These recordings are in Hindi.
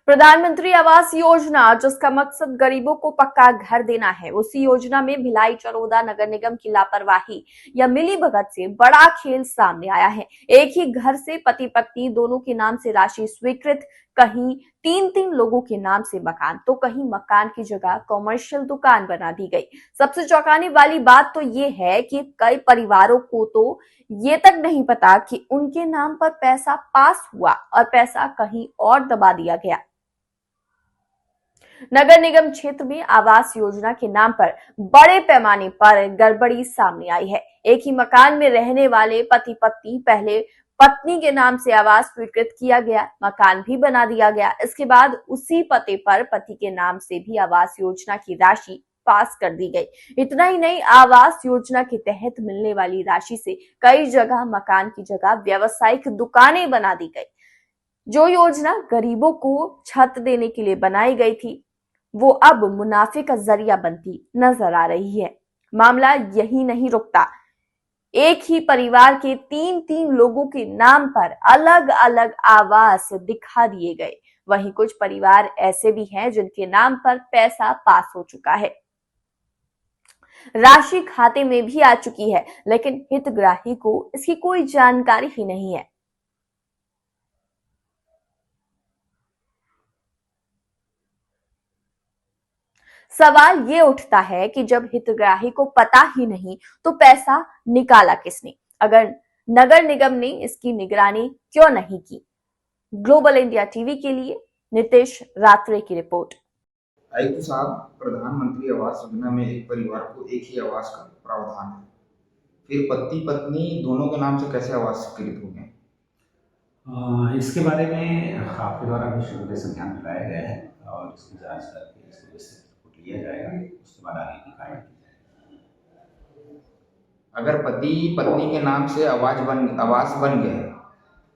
प्रधानमंत्री आवास योजना, जिसका मकसद गरीबों को पक्का घर देना है, उसी योजना में भिलाई चरोदा नगर निगम की लापरवाही या मिलीभगत से बड़ा खेल सामने आया है। एक ही घर से पति पत्नी दोनों के नाम से राशि स्वीकृत, कहीं तीन तीन लोगों के नाम से मकान, तो कहीं मकान की जगह कॉमर्शियल दुकान बना दी गई। सबसे चौंकाने वाली बात तो ये है कि कई परिवारों को तो ये तक नहीं पता कि उनके नाम पर पैसा पास हुआ और पैसा कहीं और दबा दिया गया। नगर निगम क्षेत्र में आवास योजना के नाम पर बड़े पैमाने पर गड़बड़ी सामने आई है। एक ही मकान में रहने वाले पति पत्नी, पहले पत्नी के नाम से आवास स्वीकृत किया गया, मकान भी बना दिया गया। इसके बाद उसी पते पर पति के नाम से भी आवास योजना की राशि पास कर दी गई। इतना ही नहीं, आवास योजना के तहत मिलने वाली राशि से कई जगह मकान की जगह व्यावसायिक दुकानें बना दी गई। जो योजना गरीबों को छत देने के लिए बनाई गई थी, वो अब मुनाफे का जरिया बनती नजर आ रही है। मामला यही नहीं रुकता, एक ही परिवार के तीन तीन लोगों के नाम पर अलग अलग आवास दिखा दिए गए। वहीं कुछ परिवार ऐसे भी हैं जिनके नाम पर पैसा पास हो चुका है, राशि खाते में भी आ चुकी है, लेकिन हितग्राही को इसकी कोई जानकारी ही नहीं है। सवाल ये उठता है कि जब हितग्राही को पता ही नहीं तो पैसा निकाला किसने? अगर नगर निगम ने इसकी निगरानी क्यों नहीं की? ग्लोबल इंडिया टीवी के लिए नितेश रात्रे की रिपोर्ट। आयुक्त साहब, प्रधानमंत्री आवास योजना में एक परिवार को एक ही आवास का प्रावधान है, फिर पति पत्नी दोनों के नाम से कैसे आवास स्वीकृत हो गए? इसके बारे में आपके द्वारा भी शुरू से ध्यान दिलाया गया है और इसकी जांच करके इसको विस्तृत रिपोर्ट लिया जाएगा, उसके बाद आगे की कार्रवाई की जाएगी। अगर पति पत्नी के नाम से आवास बन गया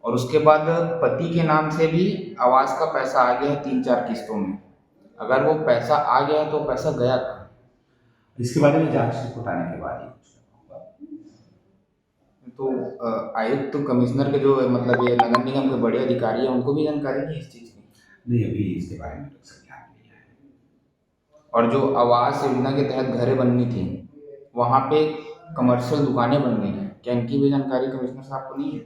और उसके बाद पति के नाम से भी आवास का पैसा आ गया 3-4 किस्तों में, अगर वो पैसा आ गया तो पैसा गया कहाँ? इसके बारे में जांच रिपोर्ट आने के बाद ही तो आयुक्त कमिश्नर के जो मतलब ये नगर निगम के बड़े अधिकारी हैं, उनको भी जानकारी नहीं इस चीज़ की? नहीं, अभी इसके बारे में ध्यान नहीं है। और जो आवास योजना के तहत घरें बननी थी, वहाँ पे कमर्शियल दुकानें बन गई हैं, क्या इनकी भी जानकारी कमिश्नर साहब को नहीं है?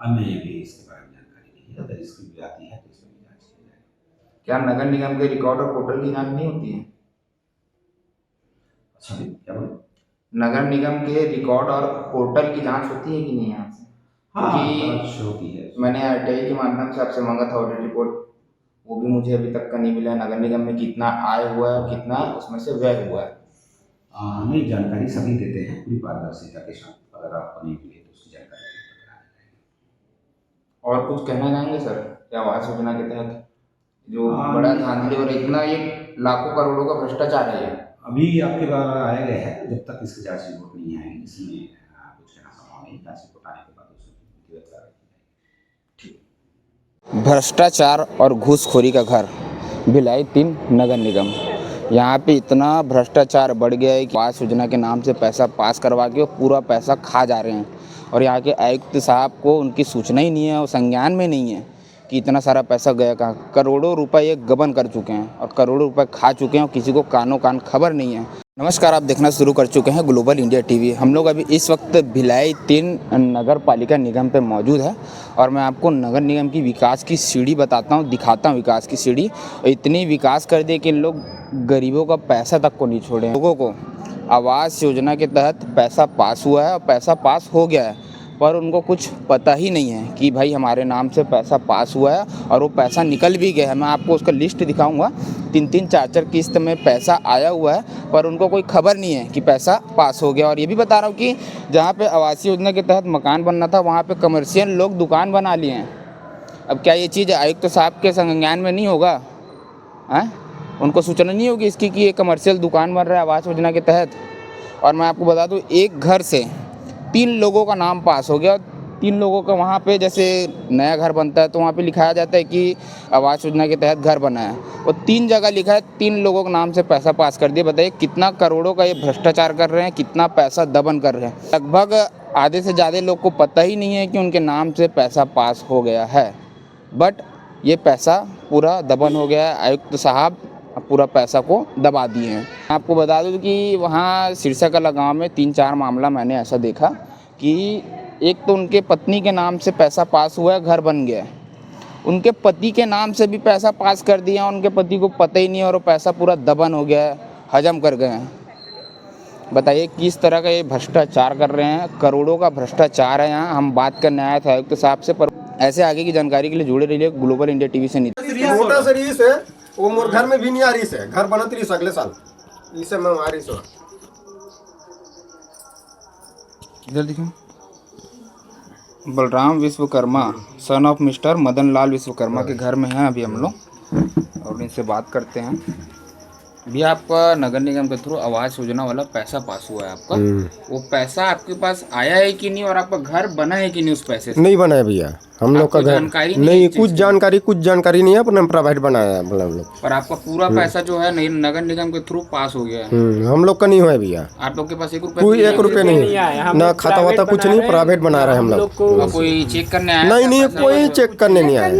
नहीं, अभी इसके बारे में जानकारी नहीं है। अगर इसकी भी आती है तो इसमें भी जांच की जाएगी। क्या नगर निगम के रिकॉर्ड और पोर्टल की जांच नहीं होती है? अच्छा, क्या बोले? नगर निगम के रिकॉर्ड और पोर्टल की जांच होती है कि नहीं यहाँ से? हाँ, होती है। मैंने आरटीआई के माध्यम से आपसे मांगा था ऑडिट रिपोर्ट, वो भी मुझे अभी तक का नहीं मिला। नगर निगम में कितना आय हुआ है, कितना उसमें से व्यय हुआ है? नहीं, जानकारी सभी देते हैं पूरी पारदर्शिता के साथ। अगर आपको नहीं मिले तो उसकी जानकारी और कुछ कहना चाहेंगे सर आवास योजना के तहत जो बड़ा धांधली और इतना ये लाखों करोड़ों का भ्रष्टाचार है? अभी आपके द्वारा आया गया है, जब तक इसकी जांच रिपोर्ट नहीं आएगी इसलिए कुछ कहना संभव नहीं। जांच रिपोर्ट आने के बाद उसमें भ्रष्टाचार और घूसखोरी का घर भिलाई 3 नगर निगम। यहाँ पे इतना भ्रष्टाचार बढ़ गया है कि आवास योजना के नाम से पैसा पास करवा के पूरा पैसा खा जा रहे हैं और यहाँ के आयुक्त साहब को उनकी सूचना ही नहीं है और संज्ञान में नहीं है कि इतना सारा पैसा गया कहाँ। करोड़ों रुपए ये गबन कर चुके हैं और करोड़ों रुपए खा चुके हैं और किसी को कानों कान खबर नहीं है। नमस्कार, आप देखना शुरू कर चुके हैं ग्लोबल इंडिया टीवी। हम लोग अभी इस वक्त भिलाई 3 नगर पालिका निगम पे मौजूद है और मैं आपको नगर निगम की विकास की सीढ़ी बताता हूँ, दिखाता हूँ विकास की सीढ़ी। इतनी विकास कर दिए कि लोग गरीबों का पैसा तक को नहीं छोड़े। लोगों को आवास योजना के तहत पैसा पास हुआ है और पैसा पास हो गया है, पर उनको कुछ पता ही नहीं है कि भाई हमारे नाम से पैसा पास हुआ है और वो पैसा निकल भी गया है। मैं आपको उसका लिस्ट दिखाऊंगा, 3-3, 4-4 किस्त में पैसा आया हुआ है, पर उनको कोई खबर नहीं है कि पैसा पास हो गया। और ये भी बता रहा हूँ कि जहाँ पे आवास योजना के तहत मकान बनना था, वहाँ पे कमर्शियल लोग दुकान बना लिए हैं। अब क्या ये चीज़ आयुक्त साहब के संज्ञान में नहीं होगा? उनको सूचना नहीं होगी इसकी कि ये कमर्शियल दुकान बन रहा है आवास योजना के तहत। और मैं आपको बता दूँ, एक घर से 3 लोगों का नाम पास हो गया। 3 लोगों का वहाँ पे जैसे नया घर बनता है तो वहाँ पे लिखाया जाता है कि आवास योजना के तहत घर बना है, वो 3 जगह लिखा है, 3 लोगों के नाम से पैसा पास कर दिया। बताइए कितना करोड़ों का ये भ्रष्टाचार कर रहे हैं, कितना पैसा दबन कर रहे हैं। लगभग आधे से ज़्यादा लोग को पता ही नहीं है कि उनके नाम से पैसा पास हो गया है, बट ये पैसा पूरा दबन हो गया है। आयुक्त साहब अब पूरा पैसा को दबा दिए हैं। आपको बता दूं कि वहाँ सिरसाकला गांव में 3-4 मामला मैंने ऐसा देखा कि एक तो उनके पत्नी के नाम से पैसा पास हुआ है, घर बन गया है, उनके पति के नाम से भी पैसा पास कर दिया, उनके पति को पता ही नहीं और वो पैसा पूरा दबन हो गया है, हजम कर गए हैं। बताइए किस तरह का ये भ्रष्टाचार कर रहे हैं, करोड़ों का भ्रष्टाचार है यहाँ। हम बात करने आए थे आयुक्त साहब से, पर ऐसे आगे की जानकारी के लिए जुड़े रहिए ग्लोबल इंडिया टीवी से। मोटा से रीस है, वो मोर घर में भी नहीं आ रही है, घर बनत रही अगले साल इसे मैं आ रही सो। इधर देखो, Balram Vishwakarma son of mister Madan Lal Vishwakarma के घर में हैं अभी हम लोग और इनसे बात करते हैं। भी आपका नगर निगम के थ्रू आवास योजना वाला पैसा पास हुआ है आपका, वो पैसा आपके पास आया है कि नहीं और आपका घर बना है कि नहीं उस पैसे से? नहीं बना है भैया, हम लोग का घर जानकारी नहीं, कुछ जानकारी नहीं है, अपने प्राइवेट बनाया है हम लोग। पर आपका पूरा पैसा जो है नगर निगम के थ्रू पास हो गया है। हम लोग का नहीं हुआ है भैया, आप लोग के पास 1 कोई 1 रुपये नहीं, ना खाता वाता कुछ नहीं, प्राइवेट बना रहे हैं हम लोग। कोई चेक करने आया? नहीं, कोई चेक करने नहीं आया।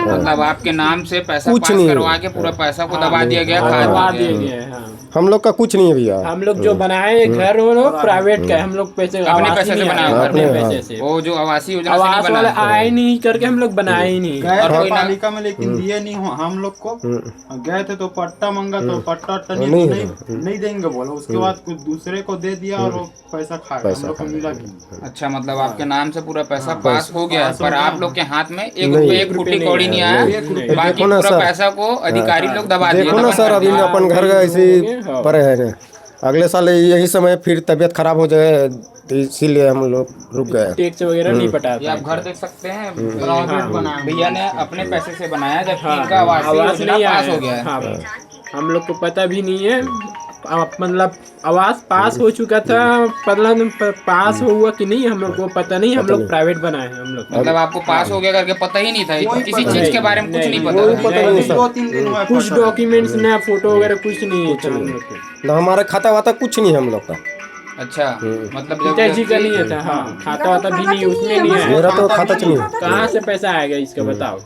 मतलब आपके नाम से पैसा कुछ पास नहीं करवा के पूरा पैसा को दबा दिया गया, खा दिया गया। हम लोग का कुछ नहीं है भैया। हम लोग जो बनाए घर वो प्राइवेट का है, हम लोग पैसे अपने पैसे से बनाया, अपने पैसे से। वो जो आवासीय योजना से आवास नहीं वाले बना, आए नहीं करके हम लोग बनाए ही नहीं। और कोई पालिका में लेकिन दिए नहीं हो हम लोग को। गए थे तो पट्टा मांगा तो पट्टा नहीं देंगे बोला, उसके बाद कुछ दूसरे को दे दिया और वो पैसा खा गया, हम लोग को मिला भी। अच्छा, मतलब आपके नाम से पूरा पैसा पास हो गया, पर आप लोग के हाथ में 1 रुपये 1 फुटी कौड़ी नहीं आया, बाकी पूरा पैसा को अधिकारी लोग दबा दिए। देखो ना सर, अभी अपन घर गए ऐसे परे है, अगले साल यही समय फिर तबीयत खराब हो जाए तो इसीलिए हम लोग रुक गए। टैक्स वगैरह नहीं पटाते। आप घर देख सकते हैं, भैया ने अपने पैसे से बनाया, जबकि इनका आवासीय आवास योजना नहीं पास आया हो गया है। हाँ, हम लोग को पता भी नहीं है। मतलब आवास पास हो चुका था, पास हुआ कि नहीं हम लोग को पता नहीं, हम लोग प्राइवेट बनाए हैं हम लोग। मतलब आपको पास हो गया करके पता ही नहीं था, किसी चीज के बारे में कुछ नहीं पता? 2-3 दिन हुआ, कुछ डॉक्यूमेंट्स ना फोटो वगैरह कुछ नहीं है हम लोग के। ना हमारा खाता वाता कुछ नहीं है हम लोग का। अच्छा, मतलब पिताजी का नहीं था। हाँ, खाता वाता भी नहीं, उसमें नहीं है। मेरा तो खाता नहीं है। कहाँ से पैसा आएगा इसका बताओ?